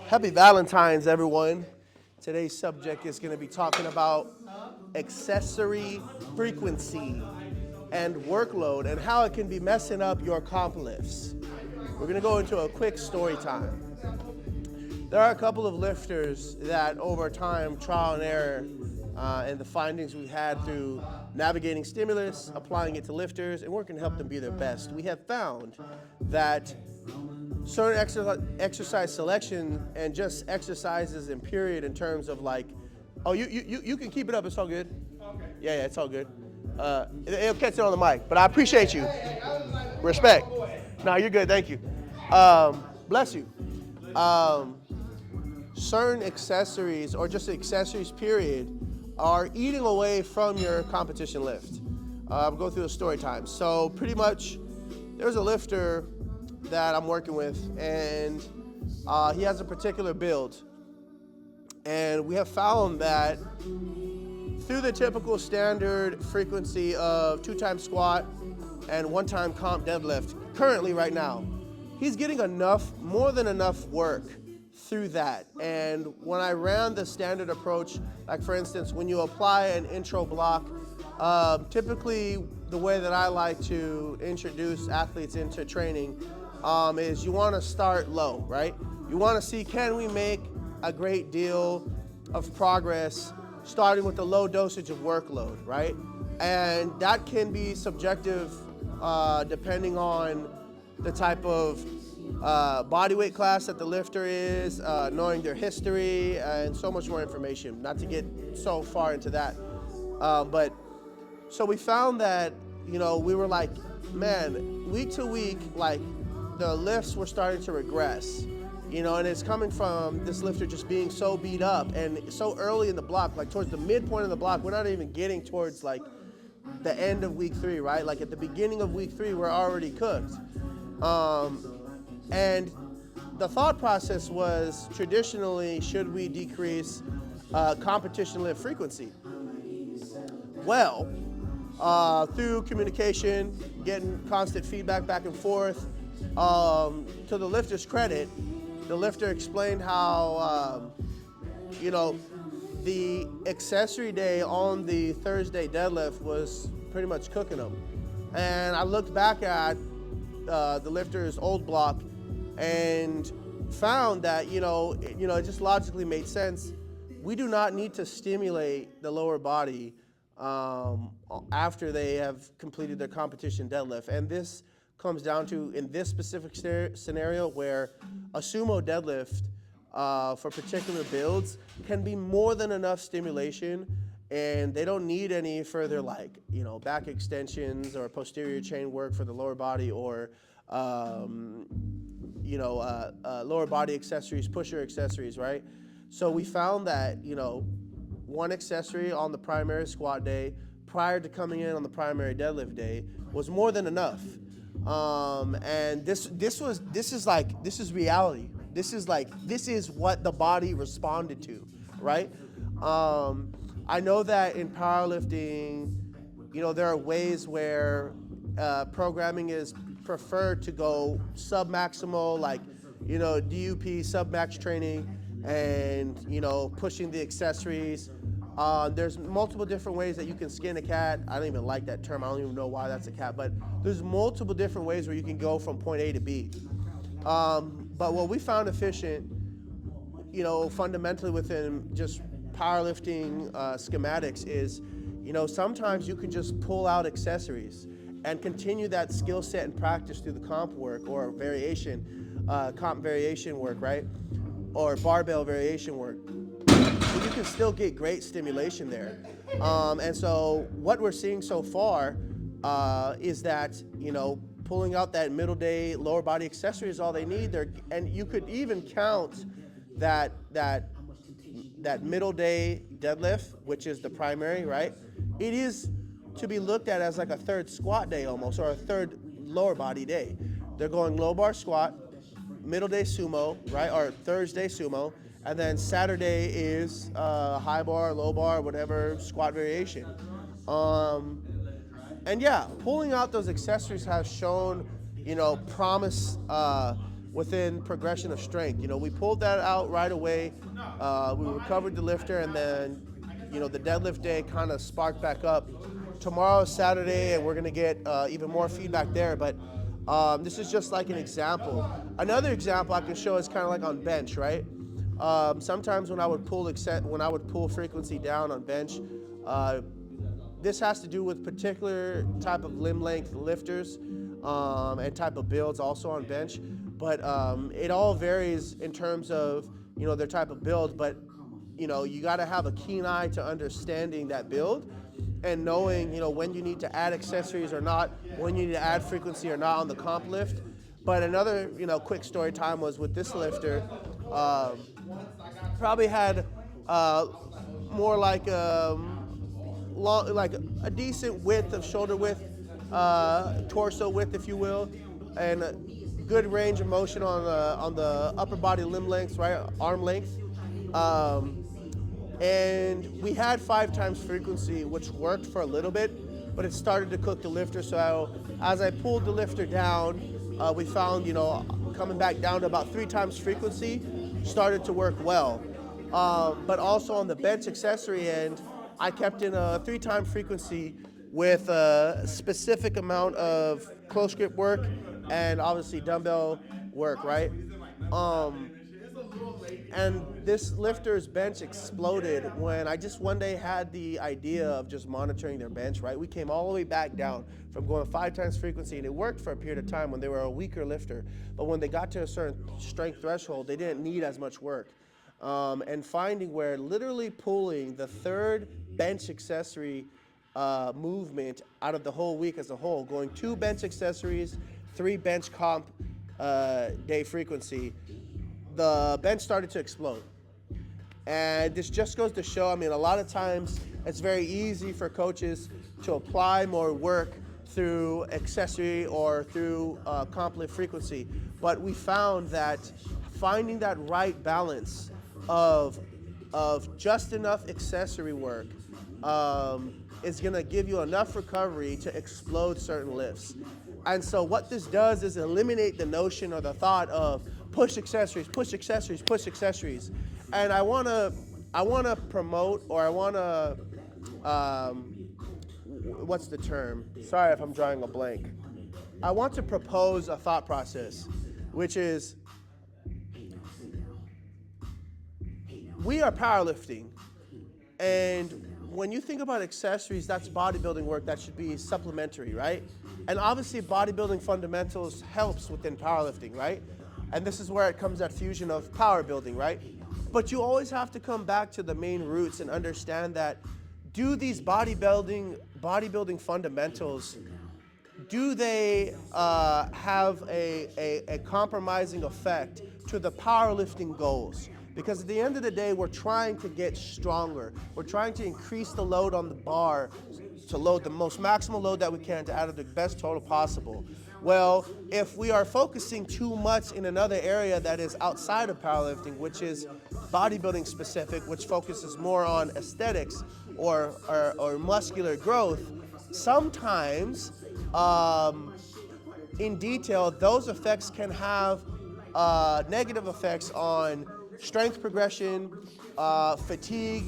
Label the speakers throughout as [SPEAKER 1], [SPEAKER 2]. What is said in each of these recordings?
[SPEAKER 1] Happy Valentine's, everyone. Today's subject is going to be talking about accessory frequency and workload and how it can be messing up your comp lifts. We're going to go into a quick story time. There are a couple of lifters that over time, trial and error, and the findings we've had through navigating stimulus, applying it to lifters, and working to help them be their best. We have found that certain exercise selection and just exercises in period in terms of like, oh, you can keep it up, it's all good. Okay. Yeah, it's all good. It'll catch it on the mic, but I appreciate you. Respect. No, you're good, thank you. Bless you. Certain accessories or just accessories period are eating away from your competition lift. I'll go through the story time. So pretty much there's a lifter that I'm working with, and he has a particular build. And we have found that through the typical standard frequency of 2-time squat and 1-time comp deadlift, currently right now, he's getting more than enough work through that. And when I ran the standard approach, like for instance, when you apply an intro block, typically the way that I like to introduce athletes into training is you want to start low, right? You want to see, can we make a great deal of progress starting with a low dosage of workload, right? And that can be subjective depending on the type of body weight class that the lifter is, knowing their history, and so much more information. Not to get so far into that. But so we found that, we were like, man, week to week, like the lifts were starting to regress, and it's coming from this lifter just being so beat up and so early in the block, like towards the midpoint of the block. We're not even getting towards like the end of week 3, right? Like at the beginning of week 3, we're already cooked. And the thought process was, traditionally, should we decrease competition lift frequency? Well, through communication, getting constant feedback back and forth, to the lifter's credit, the lifter explained how, the accessory day on the Thursday deadlift was pretty much cooking them. And I looked back at the lifter's old block and found that, it just logically made sense. We do not need to stimulate the lower body after they have completed their competition deadlift. And this comes down to, in this specific scenario, where a sumo deadlift for particular builds can be more than enough stimulation, and they don't need any further back extensions or posterior chain work for the lower body, or lower body accessories, pusher accessories, right? So we found that, one accessory on the primary squat day prior to coming in on the primary deadlift day was more than enough. And this is reality. This is what the body responded to, right? I know that in powerlifting, there are ways where programming is preferred to go sub-maximal, like, DUP, sub-max training, and, pushing the accessories. There's multiple different ways that you can skin a cat. I don't even like that term. I don't even know why that's a cat, but there's multiple different ways where you can go from point A to B. But what we found efficient, fundamentally within just powerlifting schematics is, sometimes you can just pull out accessories and continue that skill set and practice through the comp work or comp variation work, right? Or barbell variation work. You can still get great stimulation there. And so what we're seeing so far is that, pulling out that middle day lower body accessory is all they need. And you could even count that middle day deadlift, which is the primary, right? It is to be looked at as like a third squat day almost, or a third lower body day. They're going low bar squat, middle day sumo, right? Or Thursday sumo. And then Saturday is high bar, low bar, whatever, squat variation. And yeah, pulling out those accessories has shown, promise within progression of strength. You know, we pulled that out right away. We recovered the lifter, and then, you know, the deadlift day kind of sparked back up. Tomorrow is Saturday, and we're gonna get even more feedback there. But this is just like an example. Another example I can show is kind of like on bench, right? Sometimes when I would pull frequency down on bench, this has to do with particular type of limb length lifters and type of builds also on bench. But it all varies in terms of, you know, their type of build. But, you know, you got to have a keen eye to understanding that build and knowing, you know, when you need to add accessories or not, when you need to add frequency or not on the comp lift. But another, you know, quick story time was with this lifter. Probably had more like like a decent width of shoulder width, torso width, if you will, and a good range of motion on the upper body limb length, right, arm length. And we had 5 times frequency, which worked for a little bit, but it started to cook the lifter. So as I pulled the lifter down, we found, you know, coming back down to about 3 times frequency started to work well. But also on the bench accessory end, I kept in a 3-time frequency with a specific amount of close grip work and obviously dumbbell work, right? And this lifter's bench exploded when I just one day had the idea of just monitoring their bench, right? We came all the way back down from going 5 times frequency, and it worked for a period of time when they were a weaker lifter. But when they got to a certain strength threshold, they didn't need as much work. And finding where literally pulling the 3rd bench accessory movement out of the whole week as a whole, going 2 bench accessories, 3 bench comp day frequency, the bench started to explode. And this just goes to show, I mean, a lot of times it's very easy for coaches to apply more work through accessory or through comp lift frequency. But we found that finding that right balance of just enough accessory work is gonna give you enough recovery to explode certain lifts. And so what this does is eliminate the notion or the thought of push accessories, push accessories, push accessories. And I wanna promote, or I wanna, what's the term? Sorry if I'm drawing a blank. I want to propose a thought process, which is, we are powerlifting, and when you think about accessories, that's bodybuilding work that should be supplementary, right? And obviously bodybuilding fundamentals helps within powerlifting, right? And this is where it comes that fusion of power building, right? But you always have to come back to the main roots and understand that, do these bodybuilding fundamentals, do they have a compromising effect to the powerlifting goals? Because at the end of the day, we're trying to get stronger. We're trying to increase the load on the bar to load the most maximal load that we can to add the best total possible. Well, if we are focusing too much in another area that is outside of powerlifting, which is bodybuilding specific, which focuses more on aesthetics or muscular growth, sometimes in detail, those effects can have negative effects on strength progression, fatigue,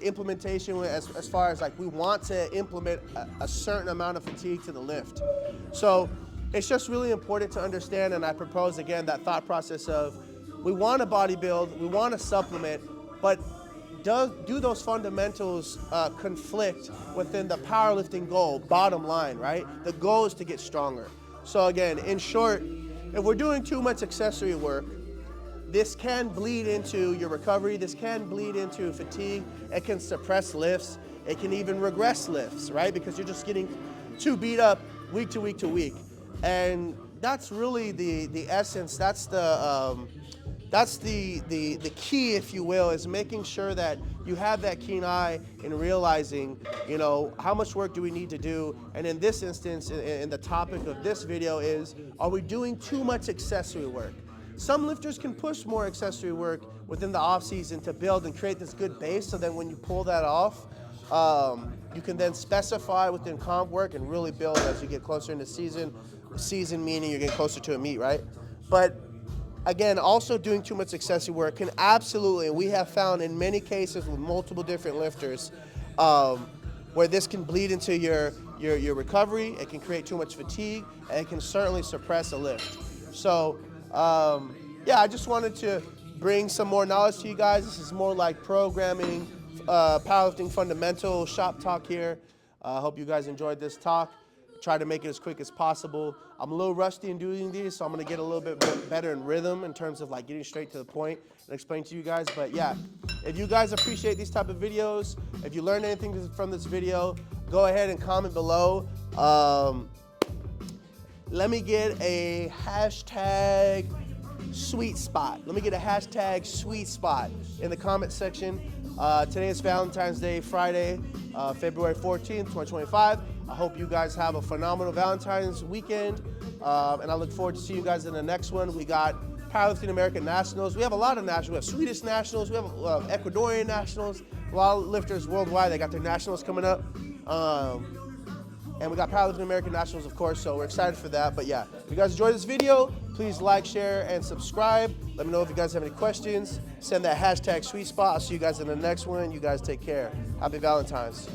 [SPEAKER 1] implementation, as far as like we want to implement a certain amount of fatigue to the lift. So it's just really important to understand, and I propose again that thought process of, we want to bodybuild, we want to supplement, but do those fundamentals conflict within the powerlifting goal, bottom line, right? The goal is to get stronger. So again, in short, if we're doing too much accessory work, this can bleed into your recovery, this can bleed into fatigue, it can suppress lifts, it can even regress lifts, right? Because you're just getting too beat up week to week to week. And that's really the essence, that's the key, if you will, is making sure that you have that keen eye in realizing, you know, how much work do we need to do? And in this instance, in the topic of this video is, are we doing too much accessory work? Some lifters can push more accessory work within the off season to build and create this good base, so then when you pull that off, you can then specify within comp work and really build as you get closer into season meaning you're getting closer to a meet, right? But again, also doing too much accessory work can absolutely, and we have found in many cases with multiple different lifters, where this can bleed into your recovery. It can create too much fatigue, and it can certainly suppress a lift. So yeah, I just wanted to bring some more knowledge to you guys. This is more like programming, powerlifting fundamental shop talk here. I hope you guys enjoyed this talk. Try to make it as quick as possible. I'm a little rusty in doing these, so I'm gonna get a little bit better in rhythm in terms of like getting straight to the point and explain to you guys. But yeah, if you guys appreciate these type of videos, if you learned anything from this video, go ahead and comment below. Let me get a hashtag sweet spot. Let me get a hashtag sweet spot in the comment section. Today is Valentine's Day, Friday, February 14th, 2025. I hope you guys have a phenomenal Valentine's weekend, and I look forward to seeing you guys in the next one. We got Powerlifting American Nationals. We have a lot of nationals. We have Swedish Nationals. We have Ecuadorian Nationals. A lot of lifters worldwide, they got their nationals coming up. And we got Powerlifting American Nationals, of course, so we're excited for that. But yeah, if you guys enjoyed this video, please like, share, and subscribe. Let me know if you guys have any questions. Send that hashtag sweet spot. I'll see you guys in the next one. You guys take care. Happy Valentine's.